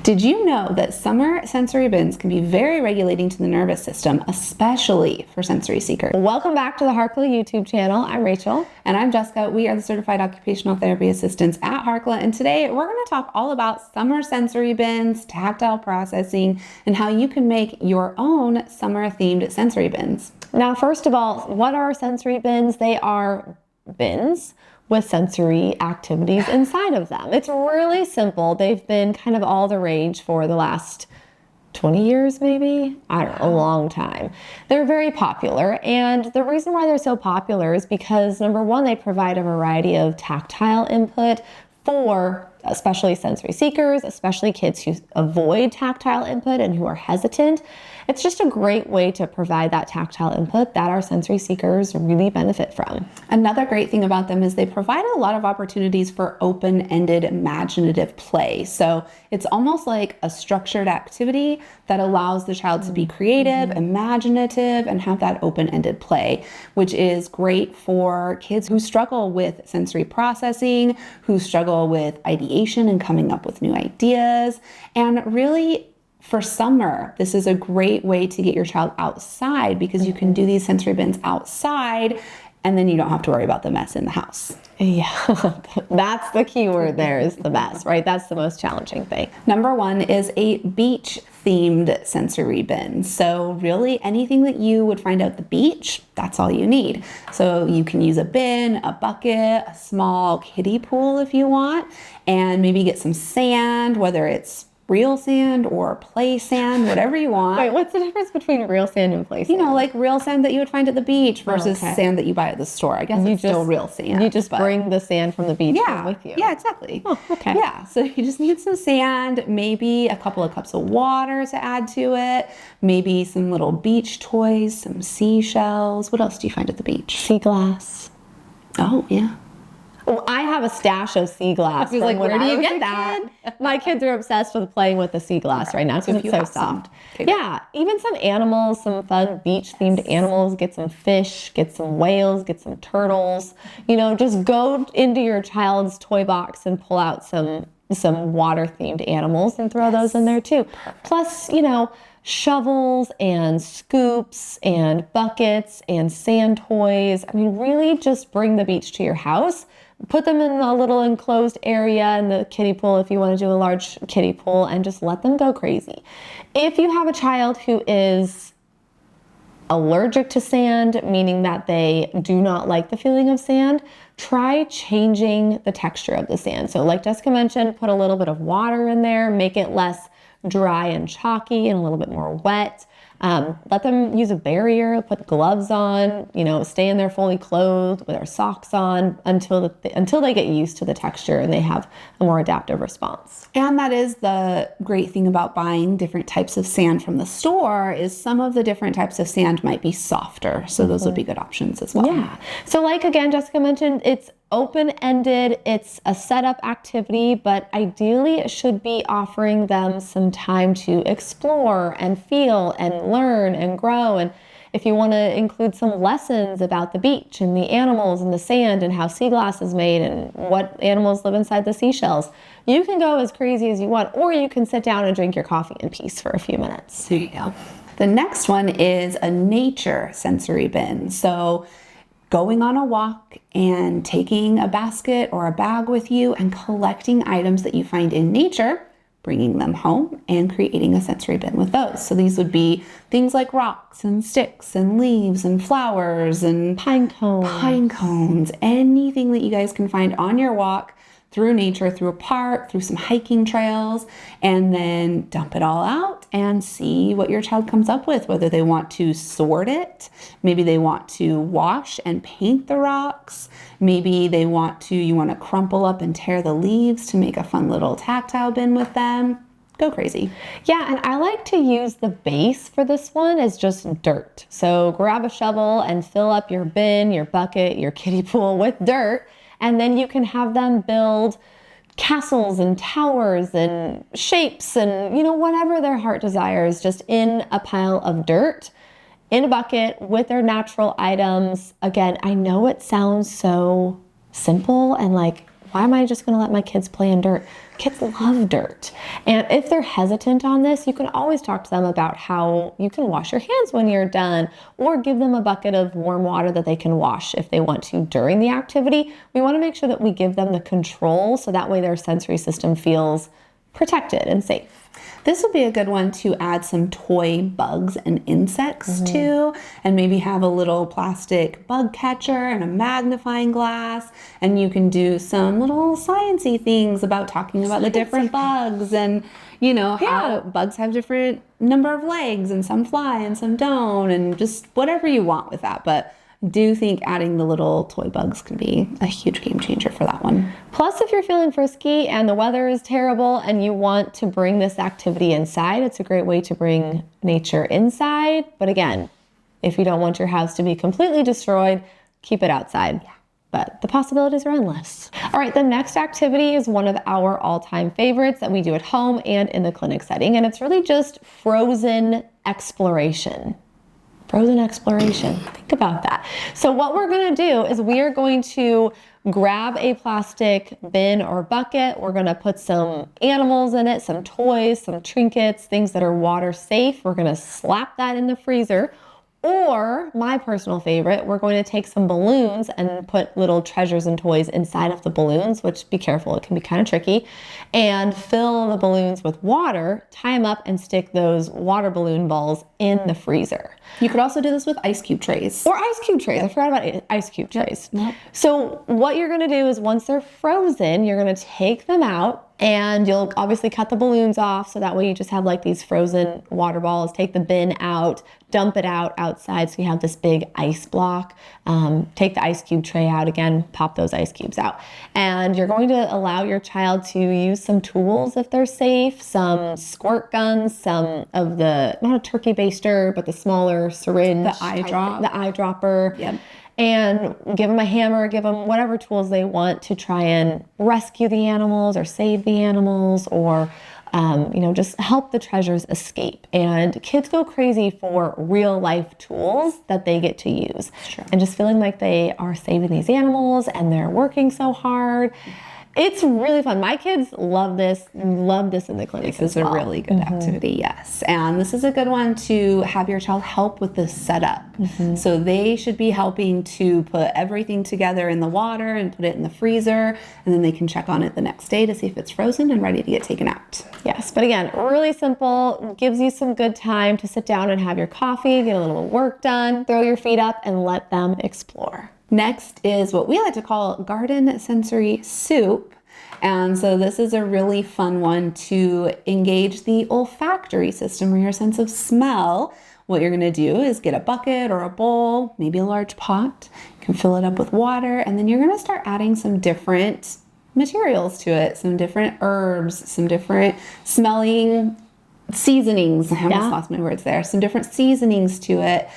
Did you know that summer sensory bins can be very regulating to the nervous system, especially for sensory seekers? Welcome back to the Harkla YouTube channel. I'm Rachel. And I'm Jessica. We are the certified occupational therapy assistants at Harkla. And today we're going to talk all about summer sensory bins, tactile processing, and how you can make your own summer themed sensory bins. Now, first of all, what are sensory bins? They are bins with sensory activities inside of them. It's really simple. They've been kind of all the rage for the last 20 years, maybe? I don't know, a long time. They're very popular, and the reason why they're so popular is because, number one, they provide a variety of tactile input for especially sensory seekers, especially kids who avoid tactile input and who are hesitant. It's just a great way to provide that tactile input that our sensory seekers really benefit from. Another great thing about them is they provide a lot of opportunities for open-ended imaginative play. So it's almost like a structured activity that allows the child to be creative, imaginative, and have that open-ended play, which is great for kids who struggle with sensory processing, who struggle with ideation and coming up with new ideas. And really, for summer, this is a great way to get your child outside because you can do these sensory bins outside and then you don't have to worry about the mess in the house. Yeah, that's the key word there, is the mess, right? That's the most challenging thing. Number one is a beach themed sensory bin. So really anything that you would find at the beach, that's all you need. So you can use a bin, a bucket, a small kiddie pool if you want, and maybe get some sand, whether it's real sand or play sand, whatever you want. Wait, what's the difference between real sand and play sand? You know, like real sand that you would find at the beach versus sand that you buy at the store. I guess it's still real sand. You just bring the sand from the beach with you. Yeah, exactly. Oh, okay. Yeah, so you just need some sand, maybe a couple of cups of water to add to it, maybe some little beach toys, some seashells. What else do you find at the beach? Sea glass. Oh, yeah. Well, I have a stash of sea glass. I was like, where do you get that? My kids are obsessed with playing with the sea glass right now because it's so soft. Yeah, even some animals, some fun beach-themed animals. Get some fish, get some whales, get some turtles. You know, just go into your child's toy box and pull out some water-themed animals and throw those in there too. Plus, you know, shovels and scoops and buckets and sand toys. I mean, really just bring the beach to your house. Put them in a little enclosed area in the kiddie pool if you want to do a large kiddie pool, and just let them go crazy. If you have a child who is allergic to sand, meaning that they do not like the feeling of sand, try changing the texture of the sand. So like Jessica mentioned, put a little bit of water in there, make it less dry and chalky and a little bit more wet. Let them use a barrier, put gloves on, you know, stay in there fully clothed with their socks on until they get used to the texture and they have a more adaptive response. And that is the great thing about buying different types of sand from the store, is some of the different types of sand might be softer. So those would be good options as well. Yeah. So like, again, Jessica mentioned, it's open-ended, it's a setup activity, but ideally it should be offering them some time to explore and feel and learn and grow. And if you want to include some lessons about the beach and the animals and the sand and how sea glass is made and what animals live inside the seashells, you can go as crazy as you want, or you can sit down and drink your coffee in peace for a few minutes. There you go. The next one is a nature sensory bin. So going on a walk and taking a basket or a bag with you and collecting items that you find in nature, bringing them home and creating a sensory bin with those. So these would be things like rocks and sticks and leaves and flowers and pine cones, anything that you guys can find on your walk through nature, through a park, through some hiking trails, and then dump it all out and see what your child comes up with, whether they want to sort it, maybe they want to wash and paint the rocks, maybe you want to crumple up and tear the leaves to make a fun little tactile bin with them. Go crazy. Yeah, and I like to use the base for this one as just dirt. So grab a shovel and fill up your bin, your bucket, your kiddie pool with dirt. And then you can have them build castles and towers and shapes and, you know, whatever their heart desires, just in a pile of dirt, in a bucket with their natural items. Again, I know it sounds so simple and like, Why am I just going to let my kids play in dirt? Kids love dirt. And if they're hesitant on this, you can always talk to them about how you can wash your hands when you're done, or give them a bucket of warm water that they can wash if they want to during the activity. We want to make sure that we give them the control so that way their sensory system feels protected and safe. This would be a good one to add some toy bugs and insects to, and maybe have a little plastic bug catcher and a magnifying glass, and you can do some little sciencey things about talking about the different bugs, and how bugs have different number of legs, and some fly and some don't, and just whatever you want with that. But do think adding the little toy bugs can be a huge game changer for that one. Plus, if you're feeling frisky and the weather is terrible and you want to bring this activity inside, it's a great way to bring nature inside. But again, if you don't want your house to be completely destroyed, keep it outside. Yeah. But the possibilities are endless. All right, the next activity is one of our all-time favorites that we do at home and in the clinic setting, and it's really just frozen exploration. Frozen exploration. Think about that. So what we're going to do is we are going to grab a plastic bin or bucket. We're going to put some animals in it, some toys, some trinkets, things that are water safe. We're going to slap that in the freezer. Or, my personal favorite, we're going to take some balloons and put little treasures and toys inside of the balloons, which, be careful, it can be kind of tricky, and fill the balloons with water, tie them up, and stick those water balloon balls in the freezer. You could also do this with ice cube trays. Or ice cube trays. Yep. I forgot about ice cube trays. Yep. So what you're going to do is once they're frozen, you're going to take them out, and you'll obviously cut the balloons off, so that way you just have like these frozen water balls. Take the bin out, dump it out outside so you have this big ice block. Take the ice cube tray out again, pop those ice cubes out. And you're going to allow your child to use some tools if they're safe, some squirt guns, some of the, not a turkey baster, but the smaller syringe. The eyedropper. Yep. And give them a hammer, give them whatever tools they want to try and rescue the animals or save the animals, or just help the treasures escape. And kids go crazy for real life tools that they get to use. Sure. And just feeling like they are saving these animals and they're working so hard. It's really fun. My kids love this in the clinic. This is a really good activity, yes. And this is a good one to have your child help with the setup. So they should be helping to put everything together in the water and put it in the freezer, and then they can check on it the next day to see if it's frozen and ready to get taken out. Yes, but again, really simple, gives you some good time to sit down and have your coffee, get a little work done, throw your feet up, and let them explore. Next is what we like to call garden sensory soup. And so this is a really fun one to engage the olfactory system, or your sense of smell. What you're going to do is get a bucket or a bowl, maybe a large pot. You can fill it up with water, and then you're going to start adding some different materials to it, some different herbs, some different smelling seasonings. I almost lost my words there. Some different seasonings to it.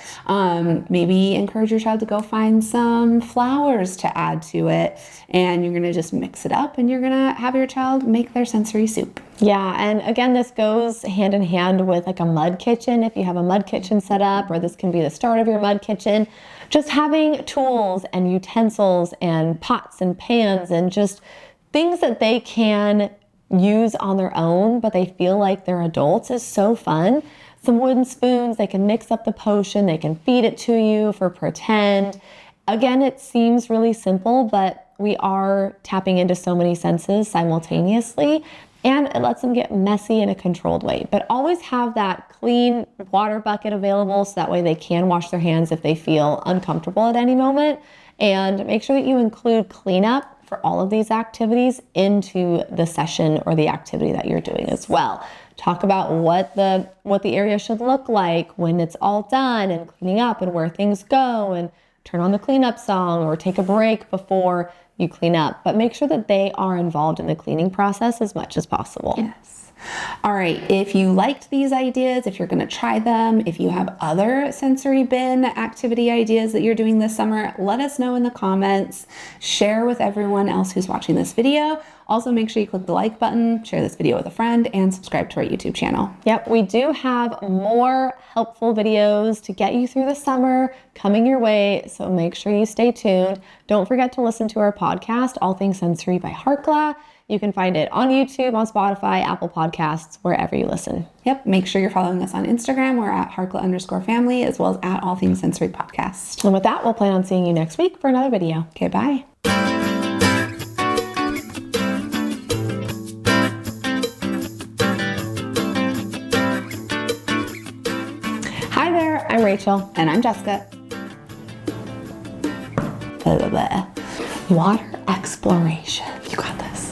Maybe encourage your child to go find some flowers to add to it. And you're going to just mix it up, and you're going to have your child make their sensory soup. Yeah, and again, this goes hand in hand with like a mud kitchen. If you have a mud kitchen set up, or this can be the start of your mud kitchen, just having tools and utensils and pots and pans and just things that they can use on their own, but they feel like they're adults, is so fun. Some wooden spoons, they can mix up the potion, they can feed it to you for pretend. Again, it seems really simple, but we are tapping into so many senses simultaneously, and it lets them get messy in a controlled way. But always have that clean water bucket available so that way they can wash their hands if they feel uncomfortable at any moment. And make sure that you include cleanup for all of these activities into the session or the activity that you're doing as well. Talk about what the area should look like when it's all done and cleaning up, and where things go, and turn on the cleanup song or take a break before you clean up. But make sure that they are involved in the cleaning process as much as possible. Yes. All right, if you liked these ideas, if you're gonna try them, if you have other sensory bin activity ideas that you're doing this summer, let us know in the comments. Share with everyone else who's watching this video. Also, make sure you click the like button, share this video with a friend, and subscribe to our YouTube channel. Yep, we do have more helpful videos to get you through the summer coming your way, so make sure you stay tuned. Don't forget to listen to our podcast, All Things Sensory by Harkla. You can find it on YouTube, on Spotify, Apple Podcasts, wherever you listen. Yep, make sure you're following us on Instagram. We're at Harkla_family, as well as at All Things Sensory Podcast. And with that, we'll plan on seeing you next week for another video. Okay, bye. Hi there, I'm Rachel. And I'm Jessica. Blah, blah, blah. Water exploration. You got this.